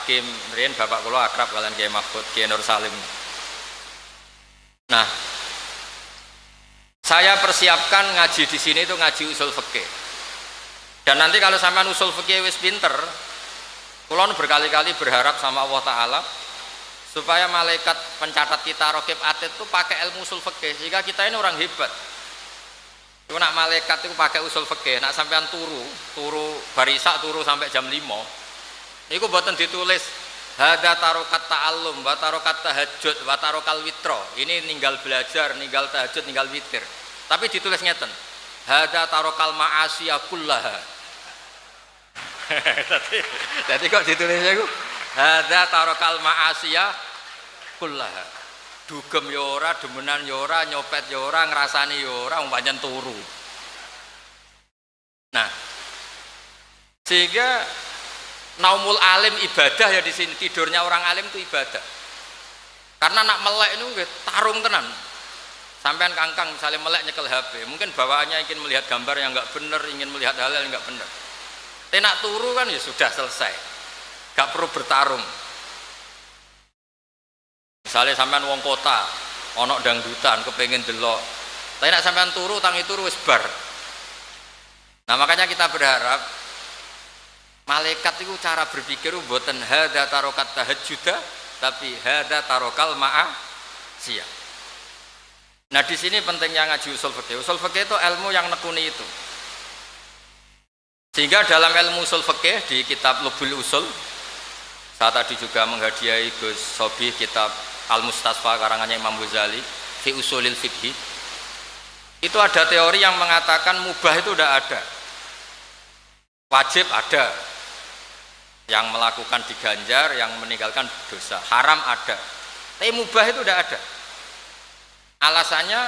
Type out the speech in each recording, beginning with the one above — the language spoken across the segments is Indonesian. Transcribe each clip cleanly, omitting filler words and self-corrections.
Kim Rian bapak kula akrab kalian Kiai Mahfud, Kiai Nur Salim. Nah, saya persiapkan ngaji di sini itu ngaji usul fikih. Dan nanti kalau sampean usul fikih wis pinter, kula berkali-kali berharap sama Allah Taala supaya malaikat pencatat kita Raqib Atid itu pakai ilmu usul fikih sehingga kita ini orang hebat. Itu nak malaikat itu pakai usul fikih, nak sampean turu barisak turu sampai jam 5. Iku mboten ditulis hada tarokat ta'allum wa tarokat tahajud wa tarokal witro. Ini ninggal belajar, ninggal tahajud, ninggal witir. Tapi ditulis ngeten. Hada tarokal ma'asiyah kullaha. Jadi kok ditulisnya iku hada tarokal ma'asiyah kullaha. Dugem ya ora, demenan ya ora, nyopet ya ora, ngrasani ya ora, pancen turu. Nah, sehingga naumul alim ibadah ya di sini, tidurnya orang alim itu ibadah. Karena nak melek itu tarung tenan. Sampean kangkang misalnya melek nyekel HP, mungkin bawaannya ingin melihat gambar yang enggak benar, ingin melihat hal yang enggak benar. Tenak turu kan ya sudah selesai. Enggak perlu bertarung. Misalnya sampean wong kota, ono dangdutan kepengin delok. Tapi nak sampean turu tangi turu wis bar. Nah, makanya kita berharap malaikat itu cara berpikir mboten hada tarokat tahajjuda tapi hada tarokal ma'asiyah. Nah, di sini pentingnya ngaji usul fikih. Usul fikih itu ilmu yang nekuni itu. Sehingga dalam ilmu usul fikih di kitab Lubul Usul, saya tadi juga menghadiahi Gus Sobi kitab Al-Mustasfa karangannya Imam Ghazali fi usulil fikih. Itu ada teori yang mengatakan mubah itu udah ada. Wajib ada. Yang melakukan diganjar, yang meninggalkan dosa. Haram ada. Tapi mubah itu udah ada. Alasannya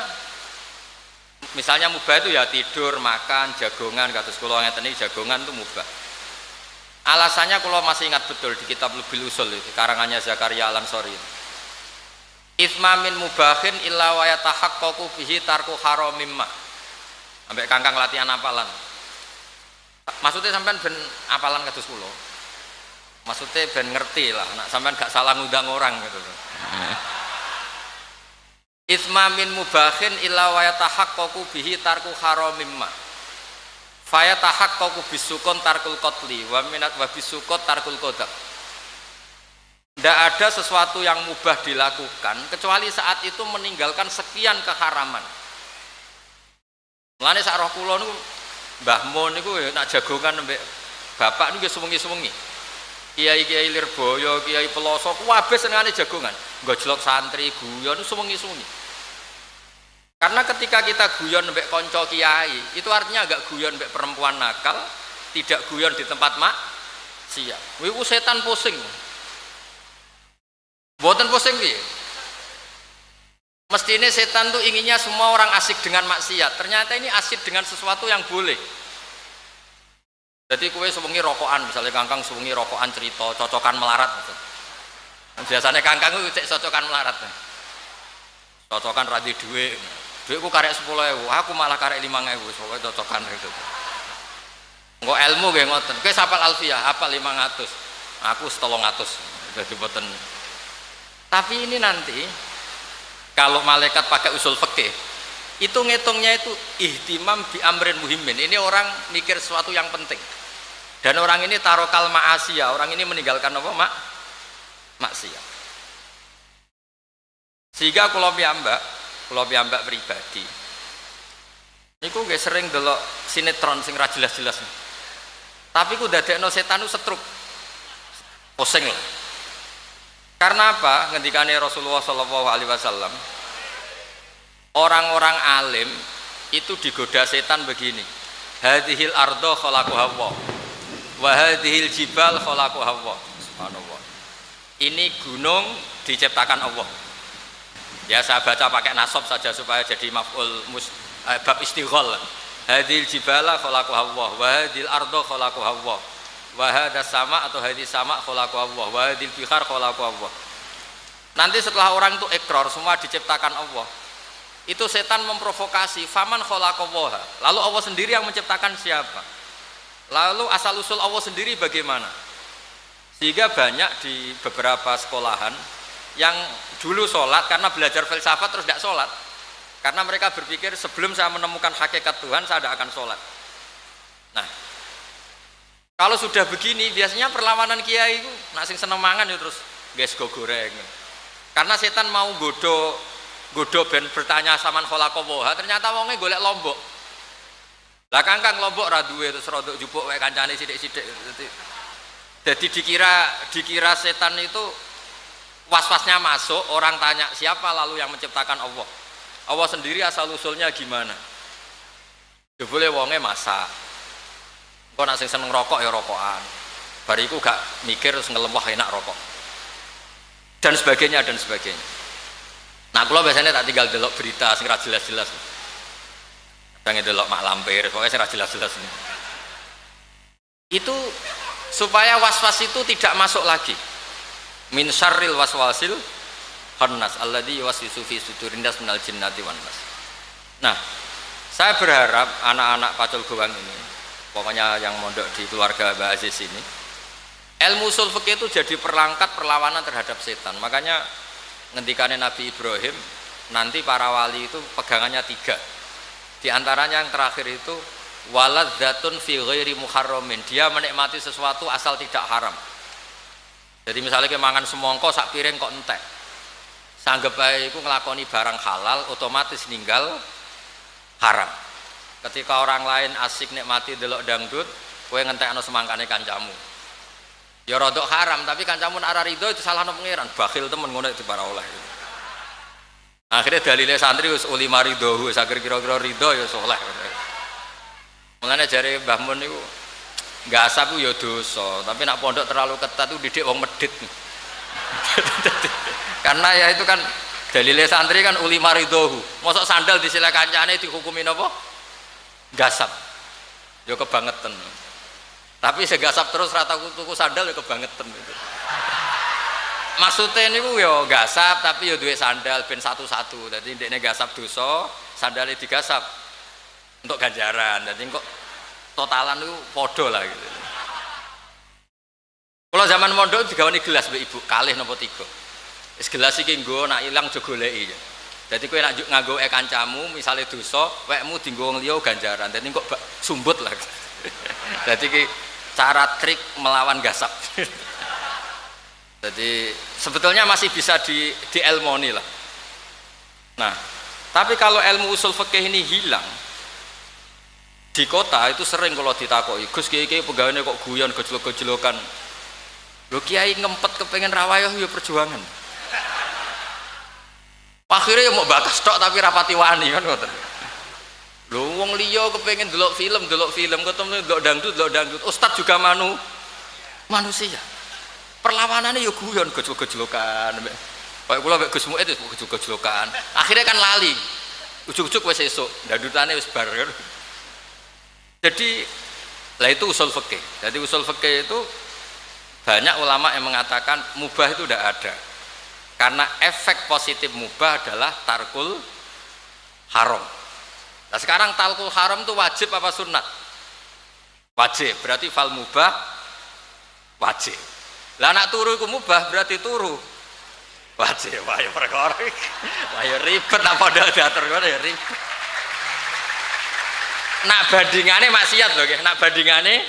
misalnya mubah itu ya tidur, makan, jagongan, kados kula ngeten iki jagongan itu mubah. Alasannya kalau masih ingat betul di kitab Lubul Usul itu karangannya Zakaria Al-Ansori. Itsma min mubahin illa wa yatahaqqaqu bihi tarku haramim ma. Sampai kangkang latihan apalan. Maksudnya sampean ben apalan kados kula. Maksudnya ben ngerti lah, nak sampean gak salah ngundang orang gitu. Itsma min mubahin illa wa yatahaqqaqu bihi tarku haramim ma. Fa yatahaqqaqu bisukun tarkul qatli wa minat wa bisukut tarkul qadab. Tidak ada sesuatu yang mubah dilakukan kecuali saat itu meninggalkan sekian keharaman. Mulane sak roh kula niku Mbah Mun niku nak jagongan mbek bapak niku sewengi-sewengi. Kiai-kiai Lirboyo, Kiai Peloso, kabeh senengane jagongan. Ngojlok santri, guyon sewengi-sewengi. Karena ketika kita guyon mbek kanca kiai, itu artinya agak guyon mbek perempuan nakal, tidak guyon di tempat maksiat. Kuwi setan pusing. Mboten pusing piye? Mestinya setan tuh inginnya semua orang asik dengan maksiat. Ternyata ini asik dengan sesuatu yang boleh. Jadi kue sewengi rokokan, misalnya kangkang sewengi rokokan cerita, cocokan melarat. Biasanya kangkang itu cek cocokan melarat. Cocokan radhi duit. Duitku karek 10.000, aku malah karek 5.000, pokoknya cocokan itu. Enggak ilmu nggih ngoten. Kowe hafal alfiyah, hafal 500. Aku 300. Jadi boten. Tapi ini nanti kalau malaikat pakai usul fikih, itu ngitungnya itu ihtimam bi amrin muhimmin. Ini orang mikir sesuatu yang penting. Dan orang ini tarokal ma'asiyah, orang ini meninggalkan apa? Maksiat. Sehingga kula piyambak pribadi. Niku nggih sering delok sinetron sing ra jelas-jelas. Tapi ku dadekno setan ku setruk. Pusing lah. Karena apa? Ngendikane Rasulullah sallallahu alaihi wasallam, orang-orang alim itu digoda setan begini. Hadhil ardo khalaqaha Allah wa hadhil jibal khalaqaha Allah. Subhanallah. Ini gunung diciptakan Allah. Ya saya baca pakai nasab saja supaya jadi maf'ul bab istighol. Hadhil jibala khalaqaha Allah wa hadhil ardo khalaqaha Allah. Wa hadas sama atau hadis sama khalaqaha Allah wa hadhil bihar khalaqaha Allah. Nanti setelah orang itu ikrar semua diciptakan Allah. Itu setan memprovokasi faman khalaqallaha. Lalu Allah sendiri yang menciptakan siapa? Lalu asal usul Allah sendiri bagaimana? Sehingga banyak di beberapa sekolahan yang dulu sholat karena belajar filsafat terus tidak sholat, karena mereka berpikir sebelum saya menemukan hakikat Tuhan saya tidak akan sholat. Nah, kalau sudah begini biasanya perlawanan kiai itu nak sing seneng mangan ya terus guys go goreng, karena setan mau godo ben bertanya saman kholakowoha, ternyata wongnya golek lombok. Lah kangkang lombok ra duwe terus rodok jupuk wae kancane sithik-sithik. Jadi dikira setan itu was-wasnya masuk, orang tanya siapa lalu yang menciptakan Allah. Allah sendiri asal usulnya gimana? Jebule wonge masak. Kok nak sing seneng rokok ya rokokan. Bariku gak mikir terus ngelem wah enak rokok. Dan sebagainya dan sebagainya. Nah, kalau biasanya tak tinggal delok berita sing ra jelas-jelas. Kadang delok mak lampir, pokoknya sing ra jelas-jelas. Itu supaya was-was itu tidak masuk lagi. Min syarril waswasil khannas alladzi yuwaswisu fi sudurin nas minal jinnati wan nas. Nah, saya berharap anak-anak Pacul Gowang ini, pokoknya yang mondok di keluarga Mbak Aziz ini, ilmu usul fikih itu jadi perangkat perlawanan terhadap setan. Makanya ngendikane Nabi Ibrahim, nanti para wali itu pegangannya 3. Di antaranya yang terakhir itu waladzatun fi ghairi muharramin, dia menikmati sesuatu asal tidak haram. Jadi misalnya kita mangan semongko sak piring kok entek, sanggep ae iku nglakoni barang halal otomatis ninggal haram. Ketika orang lain asik nikmati delok dangdut, kowe ngentekno semangkane kancamu, ya rodok haram, tapi kancamu nek ora rido itu salahno pangeran, bakhil temen ngono itu para oleh. Akhirnya dalile santri wis uli maridohu, sager kira-kira rido ya soleh. Mulane jare Mbah Mun niku enggak asap ya dosa, tapi nak pondok terlalu ketat itu didik wong medhit. Karena ya itu kan dalile santri kan uli maridohu. Mosok sandal disile kancane dihukumi napa? Gasap. Ya kebangetan. Tapi segasap terus rata tuku sandal ya kebangetan itu. Maksudnya niku ya gasap tapi ya duwe sandal ben satu-satu. Dadi ndekne gasap dosa, sandale digasap untuk ganjaran. Jadi kok totalan itu podo lah gitu. Kalau zaman mondok digawani gelas mbek ibu kalih napa 3. Wis gelas iki nggo nak ilang aja goleki ya. Jadi kowe nak nganggo kancamu misale dosa, wekmu dienggo wong liya ganjaran. Dadi kok sumbut lah. Jadi ki cara trik melawan gasap. Jadi sebetulnya masih bisa dielmoni lah. Nah, tapi kalau ilmu usul fikih ini hilang, di kota itu sering kalau ditakoki, Gus kiai pegawainya kok guyon gejlok-gejlokan. Lho kiai ngempet kepengen rawayah ya perjuangan. Akhirnya ya mau bakas tok tapi rapati wani kan ngoten. Lho wong liya kepengen delok film ketemu delok dangdut. Ustaz juga manusia. Perlawanannya ya guyon gejlok-gejlokan. Kayak kula mek Gus Muid itu gejlok-gejlokan. Akhirnya kan lali. Ujug-ujug wis esuk, dangdutane wis bar kan. Jadi lah itu usul fikih. Jadi usul fikih itu banyak ulama yang mengatakan mubah itu tidak ada, karena efek positif mubah adalah tarkul haram. Nah sekarang tarkul haram itu wajib apa sunat? Wajib, berarti fal mubah wajib. Lah nak turu itu mubah berarti turu wajib. Wah ya perkara wah ya ribet apa diatur ngono ya ribet. Nak bandingane maksiat lho nggih, nak bandingane.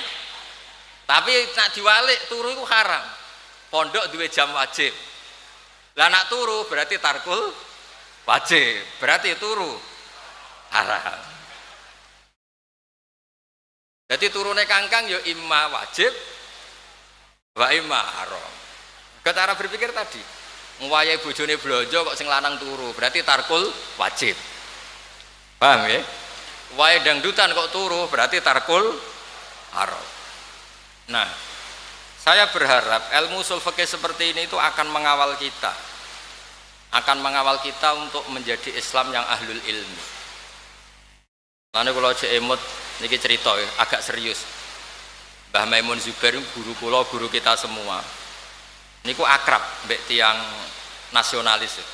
Tapi nak diwalik turu itu haram. Pondok duwe jam wajib. Lah nak turu berarti tarkul wajib, berarti turu haram. Jadi turune kangkang ya imma wajib wa imma haram. Cara berpikir tadi, ngwayahi bojone blonjo kok sing lanang turu, berarti tarkul wajib. Paham ya? Wae dangdutan kok turu berarti tarkul haram. Nah, saya berharap ilmu usul fikih seperti ini itu akan mengawal kita untuk menjadi Islam yang ahlul ilmi. Lalu kalau cek emot niki cerita ya, agak serius. Mbah Maimun Zubair guru kula, guru kita semua. Niku akrab mbek tiang nasionalis.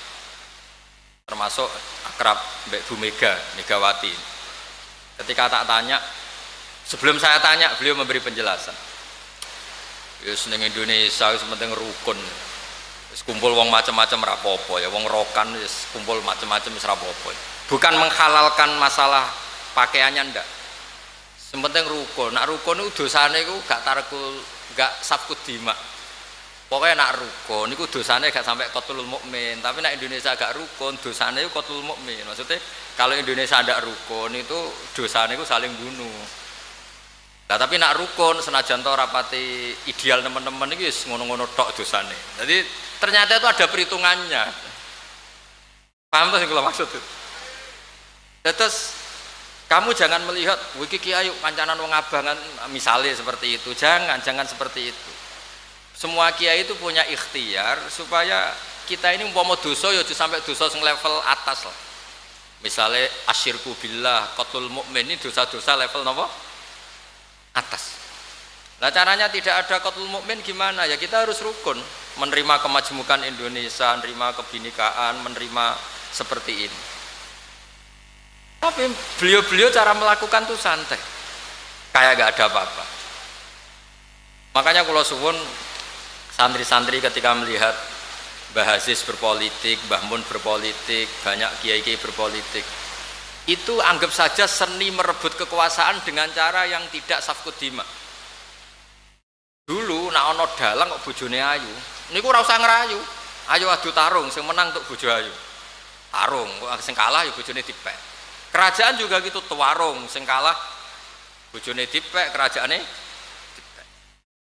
Termasuk akrab mbek Bu Megawati. Ketika tak tanya, sebelum saya tanya beliau memberi penjelasan. Ya seneng Indonesia wis penting rukun. Wis kumpul wong macam-macam ra apa-apa ya, wong rokan wis kumpul macam-macam wis ra apa-apa. Bukan menghalalkan masalah pakaiannya ndak. Sementing rukun. Nak rukun itu dosane iku gak tarkul, gak safkud dima. Pokoknya nak rukun niku dosane gak sampai qatlul mukmin, tapi nak Indonesia gak rukun dosane iku qatlul mukmin. Maksudnya kalau Indonesia ndak rukun itu dosane iku saling bunuh. Nah, tapi nak rukun senajan to rapati ideal teman-teman iki wis ngono-ngono tok dosane. Jadi ternyata itu ada perhitungannya. Paham tuh sing kula maksud itu? Terus kamu jangan melihat wiki kiai kancanan wong abangan misalnya seperti itu. Jangan seperti itu. Semua kiai itu punya ikhtiar supaya kita ini umpama dosa ya sampai dosa sing level atas lah. Misalnya asyirku billah, qatlul mukmin ini dosa-dosa level napa? Atas. Nah caranya tidak ada qatlul mukmin gimana? Ya kita harus rukun, menerima kemajmukan Indonesia, menerima kebinekaan, menerima seperti ini. Tapi beliau-beliau cara melakukan tuh santai, kayak gak ada apa-apa. Makanya kalau suwun santri-santri ketika melihat Mbah Aziz berpolitik, Mbah Mun berpolitik, banyak kiai-kiai berpolitik, itu anggap saja seni merebut kekuasaan dengan cara yang tidak safkud dima. Dulu nak ono dalang kok bojone ayu, niku ora usah ngerayu, ayo adu tarung, sing menang untuk bojo ayu. Tarung, kok sing kalah ya bojone dipek. Kerajaan juga gitu, tuwarung, sing kalah bojone dipek, kerajaane dipek.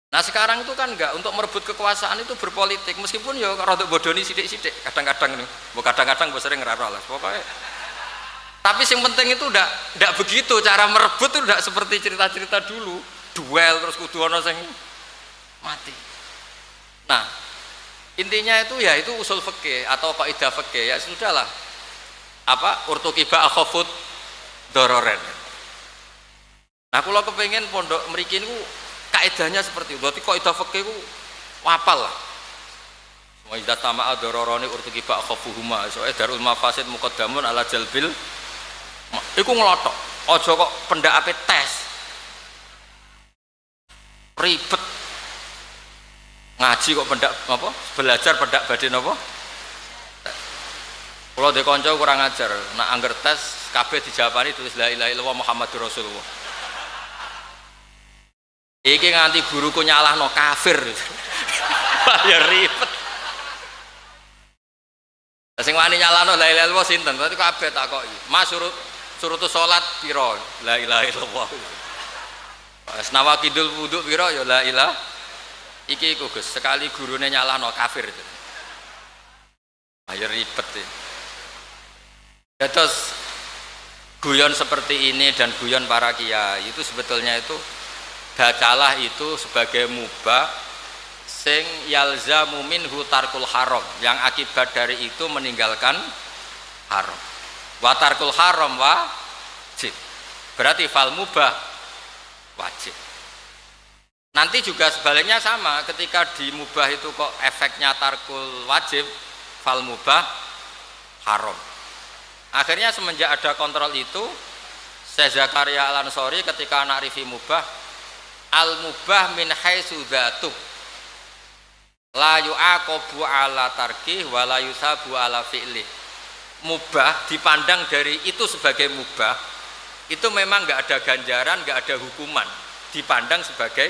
Nah sekarang itu kan enggak, untuk merebut kekuasaan itu berpolitik, meskipun ya rada bodoni sithik-sithik, kadang-kadang nih, kadang-kadang sering ngeraro lah, pokoknya. Tapi yang penting itu tidak begitu, cara merebut itu tidak seperti cerita-cerita dulu, duel terus kudu ana sing mati. Nah intinya itu ya itu usul fikih atau kaidah fikih, ya sudahlah, apa urtukiba akhafud dororen. Nah kalau kepengen pondok mriki niku kaidahnya seperti itu, berarti kaidah fikih ku wapal lah. Wa idza tama'a dororone urtukiba akhafuhuma, soalnya darul mafasid muqaddamun ala jalbil. Iku ngelotok, ojo kok pendak ape tes ribet ngaji kok pendak apa belajar pendak badhe napa. Kalau de kanca kurang ajar, nak angger tes kabeh dijawabani tulis la ilaha illallah Muhammadur Rasulullah. Iki nganti guruku nyalahno kafir. Ya ribet. Sing wani nyalahno la ilaha illallah sinten? Berarti kabeh takoki. Mas surutu salat pira? La ilaha illallah. Senawa kidul wudu pira ya la ilaha. Iki iku Gus, sekali gurune nyalahno kafir. Ayo ribet ya. Terus guyon seperti ini dan guyon para kiai itu sebetulnya itu bacalah itu sebagai mubah sing yalzamu minhu tarkul haram, yang akibat dari itu meninggalkan haram. Wa tarkul haram wajib, berarti fal mubah wajib. Nanti juga sebaliknya sama, ketika di mubah itu kok efeknya tarkul wajib, fal mubah haram. Akhirnya semenjak ada kontrol itu, Syekh Zakaria Al-Ansori ketika na'rifi mubah, al mubah min haitsu dzatuh la yu'aqabu ala tarkih wa la yusabu ala fi'lih. Mubah dipandang dari itu sebagai mubah, itu memang nggak ada ganjaran, nggak ada hukuman, dipandang sebagai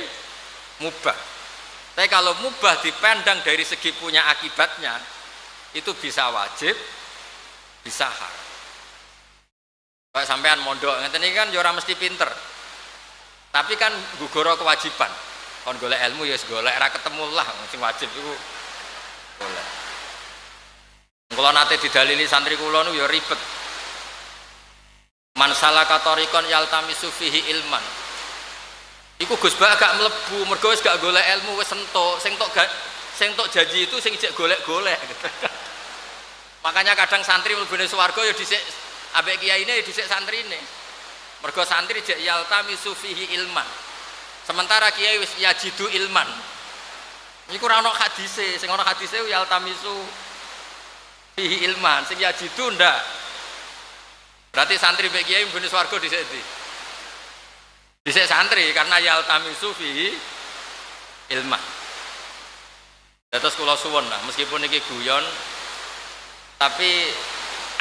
mubah. Tapi kalau mubah dipandang dari segi punya akibatnya, itu bisa wajib, bisa haram. Kayak sampean mondok ngeten iki kan ya ora mesti pinter. Tapi kan gugoro kewajiban. Kon golek ilmu ya golek, ora ketemu lah sing wajib iku golek. Kula nate didalili santri kula niku ya ribet. Man salaka tariqan yaltamisu fihi ilman. Iku Gus Ba gak mlebu, mergo wis gak golek ilmu, wis entuk. Sing tok janji itu sing cek golek-golek. Makanya kadang santri mlebune swarga ya dhisik ambek kiyaine ya dhisik santrine. Mergo santri jek yaltamisu fihi ilman. Sementara kiai wis yajidu ilman. Iku ora ono hadise, sing ono hadise yaltamisu fihi ilman, sing yajidu ndak. Berarti santri mbek kiai mlebune swarga dhisik ndi? Dhisik santri karena yaltamisu fihi ilmah. Terus kula suwun lah, meskipun iki guyon, tapi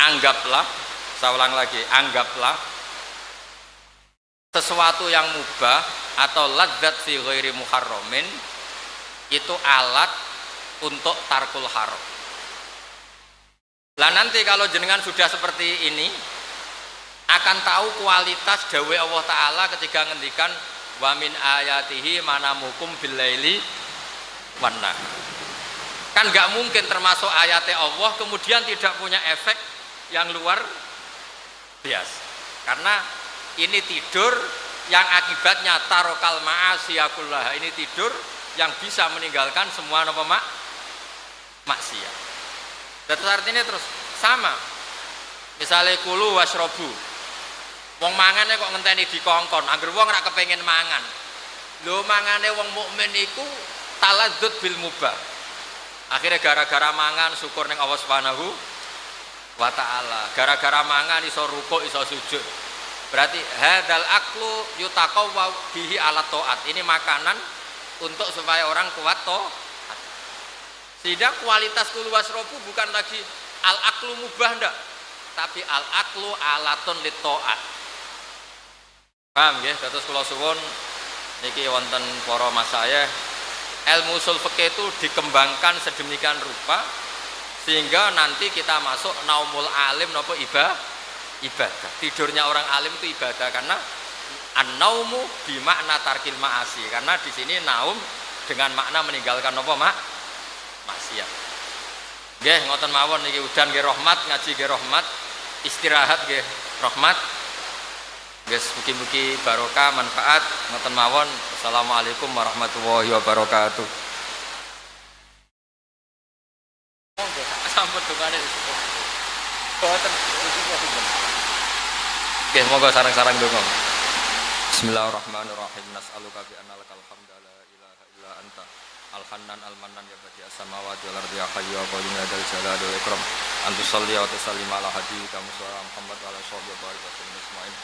anggaplah, saya ulang lagi, anggaplah sesuatu yang mubah atau ladzat fi ghairi muharramin itu alat untuk tarkul haram. Lah nanti kalau jenengan sudah seperti ini akan tahu kualitas dawuh Allah Ta'ala ketika ngendikan wa min ayatihi manamukum billaili wan nahar. Kan nggak mungkin termasuk ayatnya Allah kemudian tidak punya efek yang luar biasa, karena ini tidur yang akibatnya tarokal ma'asiyakullah, ini tidur yang bisa meninggalkan semua maksiat. Terus artinya terus sama, misalnya kulu wasrobu, wong mangane kok ngenteni dikongkon, angger wong ora kepengin mangan, lho mangane wong mukmin iku taladzud bil mubah. Akhirnya gara-gara mangan syukur ning Allah Subhanahu wa Ta'ala, gara-gara mangan iso rukuk iso sujud. Berarti hadzal aklu yutaqawwa bihi ala taat. Ini makanan untuk supaya orang kuat taat. Sehingga kualitas kulu wasrobu bukan lagi al aklu mubah ndak, tapi al aklu alatun lit taat. Paham nggih? Terus kula suwun niki wonten para masayikh, ilmu usul fikih itu dikembangkan sedemikian rupa sehingga nanti kita masuk naumul alim napa ibadah. Tidurnya orang alim itu ibadah, karena an-naumu bi makna tarkil ma'asi, karena di sini naum dengan makna meninggalkan napa maksiat. Nggih ngoten mawon niki udan nggih rahmat, ngaji nggih rahmat, istirahat nggih rahmat. Guys, mugi-mugi barokah manfaat ngoten mawon. Assalamualaikum warahmatullahi wabarakatuh. Monggo sampun dungane. Boten. Nggih, monggo sareng-sareng donga. Bismillahirrahmanirrahim. Nas'aluka bi anna lakal hamda la ilaha illa anta al-hannan al-mannan ya badi'as samawati wal ardi ya hayyu ya qayyum ya dzal jalali wal ikram. Antu sholli wa tusallim ala habibika Muhammad wa ala sahbihi wa barik wa sallim ajmain.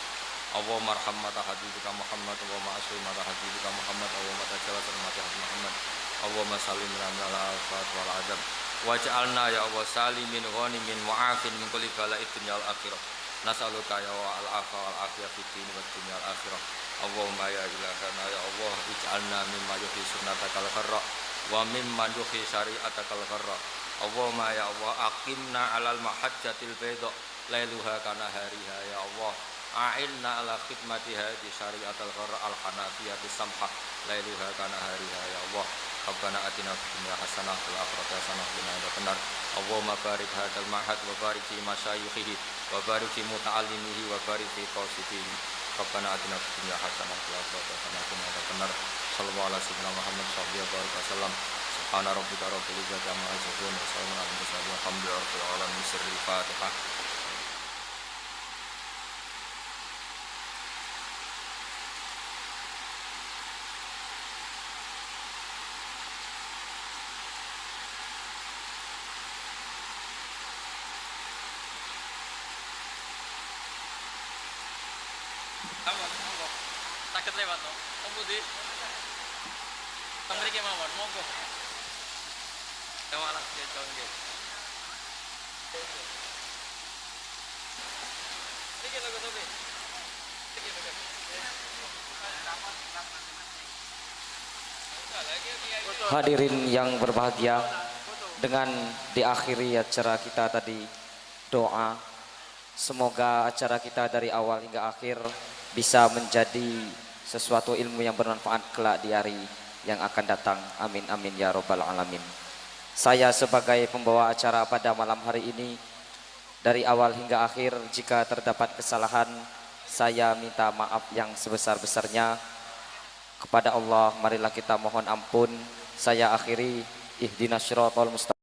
Allahumma arhammata habibika Muhammad, Allahumma aslimata habibika Muhammad, Allahumma tajawaz mati Muhammad, Allahumma salim ala al-fat wal adab waj'alna ya Allah salimin ghanimin mu'afin min kulli bala'id dunya wal akhirah. Nas'aluka ya wa al-afa wal afiyah fid din wad dunya wal akhirah. Allahumma ya ilahana ya Allah ij'alna mimma yuhi sunnatakal gharra wa mimman yuhi syari'atakal gharra. Allahumma ya Allah aqimna alal mahajjatil bayda lailuha kana hariha ya Allah. A'inna ala khidmati hadhi syari'atal gharra al-hanafiyati samhah lailuha kana hariha ya Allah. Rabbana atina fid dunya hasanah wa fil akhirati hasanah wa qina adzabannar. Allahumma barik hadzal ma'had wa barik fi masyayikhihi wa barik fi muta'allimihi wa barik fi qasidihi. Rabbana atina fid dunya hasanah wa fil akhirati hasanah wa qina adzabannar. Sallallahu alaihi wasallam Muhammad sallallahu alaihi wasallam. Subhana rabbika rabbil izzati amma yasifun wa salamun alal mursalin walhamdulillahi rabbil alamin. Sirrul Fatihah. Sakit lewat no, Budi. Mriki mawon, monggo. Malah kecon nggih. Iki lho Sobi. Iki lho. Hadirin yang berbahagia, dengan diakhiri acara kita tadi doa, semoga acara kita dari awal hingga akhir bisa menjadi sesuatu ilmu yang bermanfaat kelak di hari yang akan datang. Amin amin ya robbal alamin. Saya sebagai pembawa acara pada malam hari ini, dari awal hingga akhir jika terdapat kesalahan, saya minta maaf yang sebesar-besarnya kepada Allah. Marilah kita mohon ampun. Saya akhiri, ihdinas siratal mustaqim.